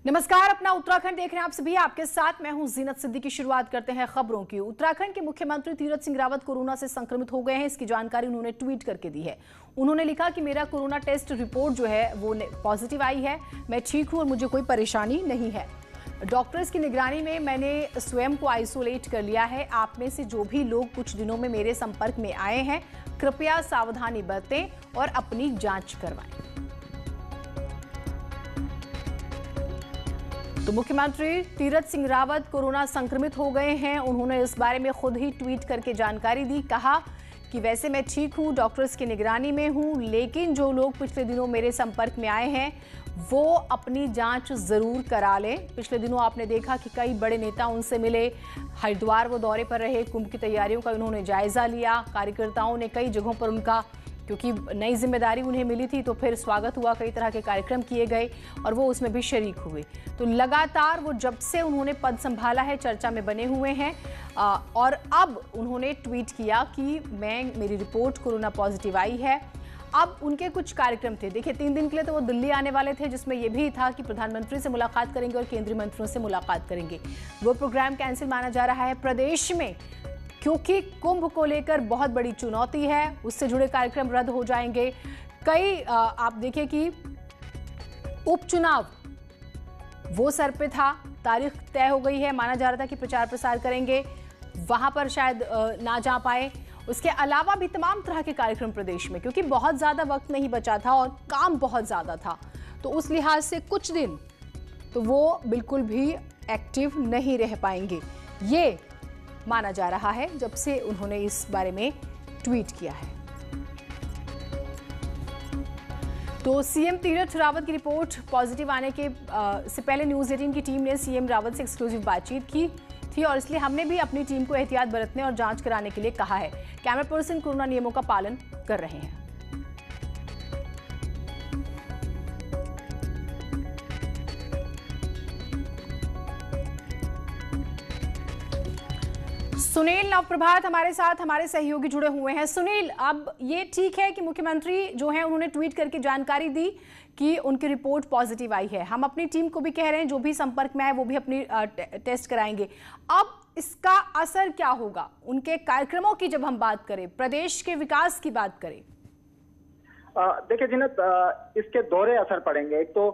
नमस्कार, अपना उत्तराखंड देख रहे हैं आप सभी। आपके साथ मैं हूं जीनत सिद्दीकी। शुरुआत करते हैं खबरों की। उत्तराखंड के मुख्यमंत्री तीरथ सिंह रावत कोरोना से संक्रमित हो गए हैं। इसकी जानकारी उन्होंने ट्वीट करके दी है। उन्होंने लिखा कि मेरा कोरोना टेस्ट रिपोर्ट जो है वो पॉजिटिव आई है। मैं ठीक हूं और मुझे कोई परेशानी नहीं है। डॉक्टर्स की निगरानी में मैंने स्वयं को आइसोलेट कर लिया है। आप में से जो भी लोग कुछ दिनों में मेरे संपर्क में आए हैं, कृपया सावधानी बरतें और अपनी जांच करवाएं। तो मुख्यमंत्री तीरथ सिंह रावत कोरोना संक्रमित हो गए हैं। उन्होंने इस बारे में खुद ही ट्वीट करके जानकारी दी। कहा कि वैसे मैं ठीक हूं, डॉक्टर्स की निगरानी में हूं, लेकिन जो लोग पिछले दिनों मेरे संपर्क में आए हैं वो अपनी जांच जरूर करा लें। पिछले दिनों आपने देखा कि कई बड़े नेता उनसे मिले, हरिद्वार वो दौरे पर रहे, कुंभ की तैयारियों का उन्होंने जायजा लिया। कार्यकर्ताओं ने कई जगहों पर उनका, क्योंकि नई जिम्मेदारी उन्हें मिली थी, तो फिर स्वागत हुआ, कई तरह के कार्यक्रम किए गए और वो उसमें भी शरीक हुए। तो लगातार वो जब से उन्होंने पद संभाला है चर्चा में बने हुए हैं और अब उन्होंने ट्वीट किया कि मेरी रिपोर्ट कोरोना पॉजिटिव आई है। अब उनके कुछ कार्यक्रम थे। देखिए, 3 दिन के लिए तो वो दिल्ली आने वाले थे, जिसमें यह भी था कि प्रधानमंत्री से मुलाकात करेंगे और केंद्रीय मंत्रियों से मुलाकात करेंगे। वो प्रोग्राम कैंसिल माना जा रहा है प्रदेश में, क्योंकि कुंभ को लेकर बहुत बड़ी चुनौती है। उससे जुड़े कार्यक्रम रद्द हो जाएंगे। कई आप देखिए कि उपचुनाव वो सर पे था, तारीख तय हो गई है। माना जा रहा था कि प्रचार प्रसार करेंगे, वहां पर शायद ना जा पाए। उसके अलावा भी तमाम तरह के कार्यक्रम प्रदेश में, क्योंकि बहुत ज्यादा वक्त नहीं बचा था और काम बहुत ज्यादा था, तो उस लिहाज से कुछ दिन तो वो बिल्कुल भी एक्टिव नहीं रह पाएंगे, ये माना जा रहा है जब से उन्होंने इस बारे में ट्वीट किया है। तो सीएम तीरथ रावत की रिपोर्ट पॉजिटिव आने के से पहले न्यूज़ 18 की टीम ने सीएम रावत से एक्सक्लूसिव बातचीत की थी और इसलिए हमने भी अपनी टीम को एहतियात बरतने और जांच कराने के लिए कहा है। कैमरा पर्सन कोरोना नियमों का पालन कर रहे हैं। सुनील नवप्रभात हमारे साथ, हमारे सहयोगी जुड़े हुए हैं। सुनील, अब ये ठीक है कि मुख्यमंत्री जो है उन्होंने ट्वीट करके जानकारी दी कि उनकी रिपोर्ट पॉजिटिव आई है। हम अपनी टीम को भी कह रहे हैं, जो भी संपर्क में आए वो भी अपनी टेस्ट कराएंगे। अब इसका असर क्या होगा उनके कार्यक्रमों की? जब हम बात करें, प्रदेश के विकास की बात करें, देखिए जीनत, इसके दोहरे असर पड़ेंगे। एक तो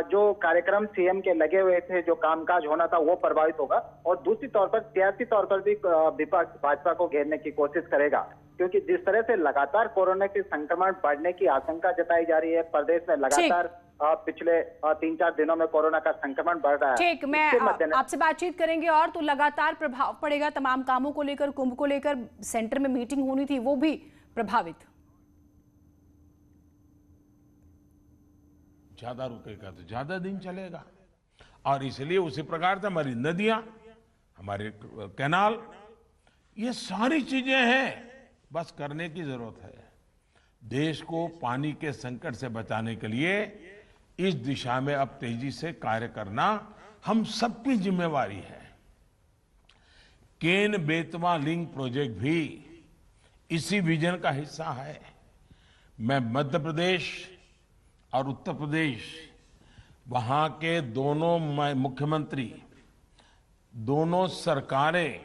जो कार्यक्रम सीएम के लगे हुए थे, जो कामकाज होना था, वो प्रभावित होगा और दूसरी तौर पर सियासी तौर पर भी विपक्ष भाजपा को घेरने की कोशिश करेगा, क्योंकि जिस तरह से लगातार कोरोना के संक्रमण बढ़ने की आशंका जताई जा रही है, प्रदेश में लगातार पिछले 3-4 दिनों में कोरोना का संक्रमण बढ़ रहा है। ठीक, मैं आपसे बातचीत करेंगे और तो लगातार प्रभाव पड़ेगा तमाम कामों को लेकर। कुंभ को लेकर सेंटर में मीटिंग होनी थी, वो भी प्रभावित। ज्यादा रुकेगा तो ज्यादा दिन चलेगा और इसलिए उसी प्रकार से हमारी नदियां, हमारे कैनाल, ये सारी चीजें हैं, बस करने की जरूरत है। देश को पानी के संकट से बचाने के लिए इस दिशा में अब तेजी से कार्य करना हम सबकी जिम्मेवारी है। केन बेतवा लिंक प्रोजेक्ट भी इसी विजन का हिस्सा है। मैं मध्य प्रदेश और उत्तर प्रदेश, वहां के दोनों मुख्यमंत्री, दोनों सरकारें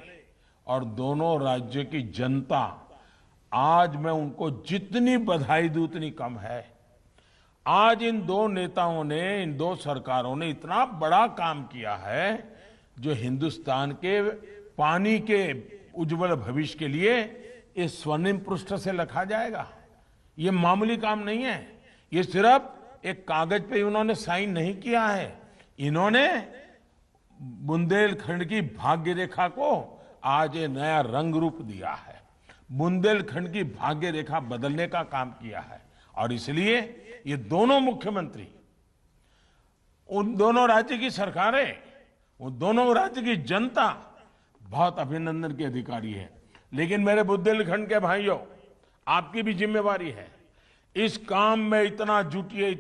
और दोनों राज्य की जनता, आज मैं उनको जितनी बधाई दूं उतनी कम है। आज इन दो नेताओं ने, इन दो सरकारों ने इतना बड़ा काम किया है जो हिंदुस्तान के पानी के उज्जवल भविष्य के लिए इस स्वर्णिम पृष्ठ से लिखा जाएगा। ये मामूली काम नहीं है। ये सिर्फ एक कागज पे उन्होंने साइन नहीं किया है, इन्होंने बुंदेलखंड की भाग्य रेखा को आज ये नया रंग रूप दिया है। बुंदेलखंड की भाग्य रेखा बदलने का काम किया है और इसलिए ये दोनों मुख्यमंत्री, उन दोनों राज्य की सरकारें, उन दोनों राज्य की जनता बहुत अभिनंदन के अधिकारी है। लेकिन मेरे बुंदेलखंड के भाइयों, आपकी भी जिम्मेवारी है। इस काम में इतना जुटिए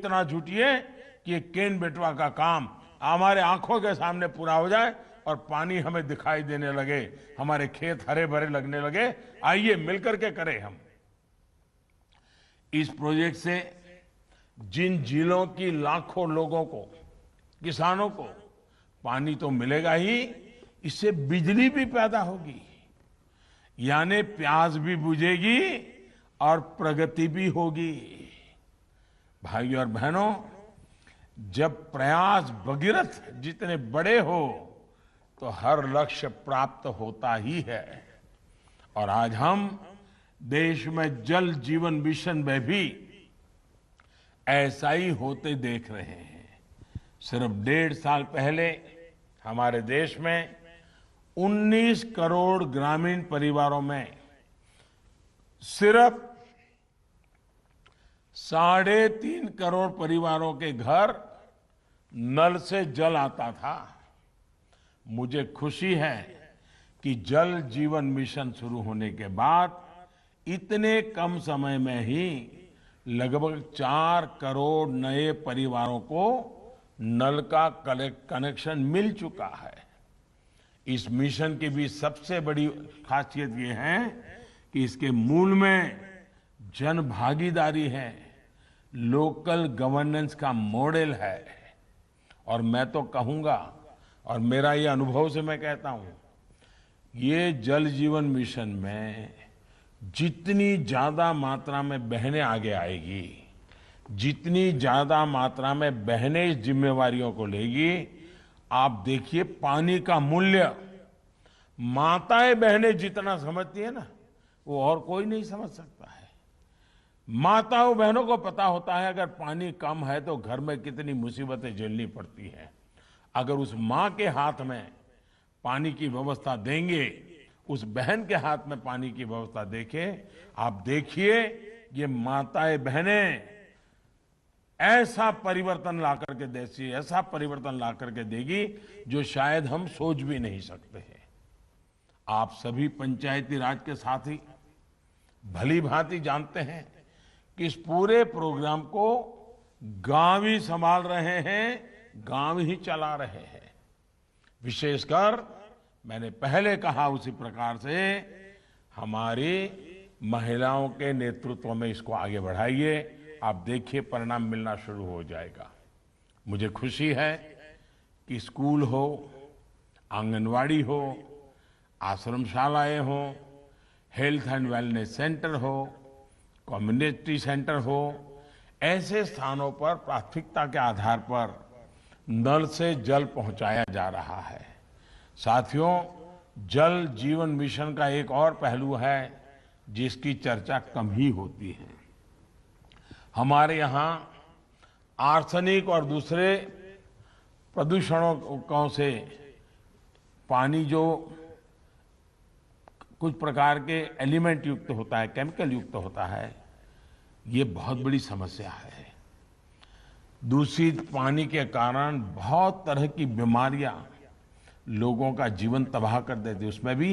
कि केन बेटवा का काम हमारे आंखों के सामने पूरा हो जाए और पानी हमें दिखाई देने लगे, हमारे खेत हरे भरे लगने लगे। आइए मिलकर के करें हम। इस प्रोजेक्ट से जिन जिलों की लाखों लोगों को, किसानों को पानी तो मिलेगा ही, इससे बिजली भी पैदा होगी, यानी प्यास भी बुझेगी और प्रगति भी होगी। भाइयों और बहनों, जब प्रयास भगीरथ जितने बड़े हो तो हर लक्ष्य प्राप्त होता ही है। और आज हम देश में जल जीवन मिशन में भी ऐसा ही होते देख रहे हैं। सिर्फ 1.5 साल पहले हमारे देश में 19 करोड़ ग्रामीण परिवारों में सिर्फ 3.5 करोड़ परिवारों के घर नल से जल आता था। मुझे खुशी है कि जल जीवन मिशन शुरू होने के बाद इतने कम समय में ही लगभग 4 करोड़ नए परिवारों को नल का कनेक्शन मिल चुका है। इस मिशन की भी सबसे बड़ी खासियत ये है कि इसके मूल में जन भागीदारी है, लोकल गवर्नेंस का मॉडल है। और मैं तो कहूंगा, और मेरा ये अनुभव से मैं कहता हूं, ये जल जीवन मिशन में जितनी ज्यादा मात्रा में बहनें आगे आएगी, जितनी ज्यादा मात्रा में बहनें इस जिम्मेवारियों को लेगी, आप देखिए पानी का मूल्य माताएं बहनें जितना समझती है ना, वो और कोई नहीं समझ सकता है। माताओं बहनों को पता होता है अगर पानी कम है तो घर में कितनी मुसीबतें झेलनी पड़ती हैं। अगर उस मां के हाथ में पानी की व्यवस्था देंगे, उस बहन के हाथ में पानी की व्यवस्था देखें, आप देखिए ये माताएं बहनें ऐसा परिवर्तन ला करके देती, ऐसा परिवर्तन ला करके देगी जो शायद हम सोच भी नहीं सकते हैं। आप सभी पंचायती राज के साथी भली भांति जानते हैं कि इस पूरे प्रोग्राम को गांव ही संभाल रहे हैं, गांव ही चला रहे हैं। विशेषकर मैंने पहले कहा उसी प्रकार से हमारी महिलाओं के नेतृत्व में इसको आगे बढ़ाइए। आप देखिए परिणाम मिलना शुरू हो जाएगा। मुझे खुशी है कि स्कूल हो, आंगनवाड़ी हो, आश्रमशालाएं हो, हेल्थ एंड वेलनेस सेंटर हो, कम्युनिटी सेंटर हो, ऐसे स्थानों पर प्राथमिकता के आधार पर नल से जल पहुंचाया जा रहा है। साथियों, जल जीवन मिशन का एक और पहलू है जिसकी चर्चा कम ही होती है। हमारे यहाँ आर्सेनिक और दूसरे प्रदूषणों से पानी जो कुछ प्रकार के एलिमेंट युक्त होता है, केमिकल युक्त होता है, ये बहुत बड़ी समस्या है। दूषित पानी के कारण बहुत तरह की बीमारियां लोगों का जीवन तबाह कर देती है। उसमें भी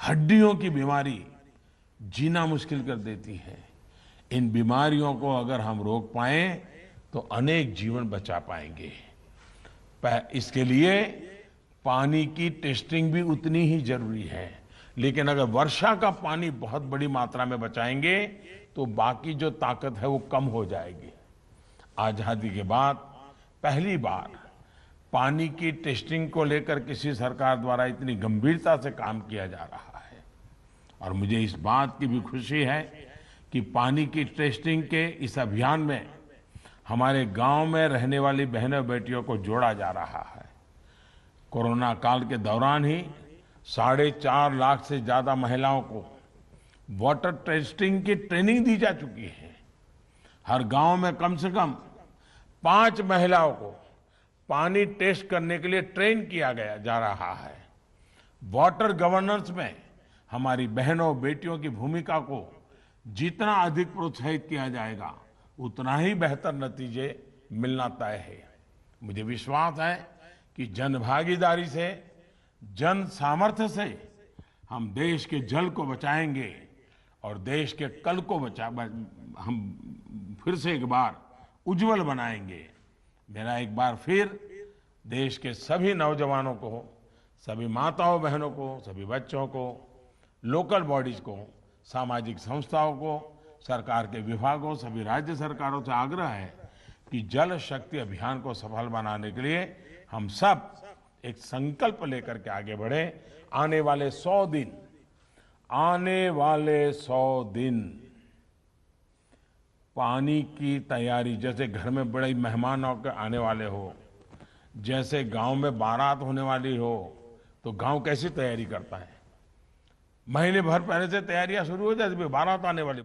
हड्डियों की बीमारी जीना मुश्किल कर देती है। इन बीमारियों को अगर हम रोक पाएं तो अनेक जीवन बचा पाएंगे। इसके लिए पानी की टेस्टिंग भी उतनी ही जरूरी है। लेकिन अगर वर्षा का पानी बहुत बड़ी मात्रा में बचाएंगे तो बाकी जो ताकत है वो कम हो जाएगी। आजादी के बाद पहली बार पानी की टेस्टिंग को लेकर किसी सरकार द्वारा इतनी गंभीरता से काम किया जा रहा है। और मुझे इस बात की भी खुशी है कि पानी की टेस्टिंग के इस अभियान में हमारे गांव में रहने वाली बहनों बेटियों को जोड़ा जा रहा है। कोरोना काल के दौरान ही 4.5 लाख से ज्यादा महिलाओं को वाटर टेस्टिंग की ट्रेनिंग दी जा चुकी है। हर गांव में कम से कम 5 महिलाओं को पानी टेस्ट करने के लिए ट्रेन किया जा रहा है। वाटर गवर्नेंस में हमारी बहनों बेटियों की भूमिका को जितना अधिक प्रोत्साहित किया जाएगा उतना ही बेहतर नतीजे मिलना तय है। मुझे विश्वास है कि जन भागीदारी से, जन सामर्थ्य से हम देश के जल को बचाएंगे और देश के कल को हम फिर से एक बार उज्जवल बनाएंगे। मेरा एक बार फिर देश के सभी नौजवानों को, सभी माताओं बहनों को, सभी बच्चों को, लोकल बॉडीज को, सामाजिक संस्थाओं को, सरकार के विभागों, सभी राज्य सरकारों से आग्रह है कि जल शक्ति अभियान को सफल बनाने के लिए हम सब एक संकल्प लेकर के आगे बढ़े। आने वाले 100 दिन पानी की तैयारी, जैसे घर में बड़े मेहमान होकर आने वाले हो, जैसे गांव में बारात होने वाली हो, तो गांव कैसी तैयारी करता है? महीने भर पहले से तैयारियां शुरू हो जाती है, बारात आने वाली।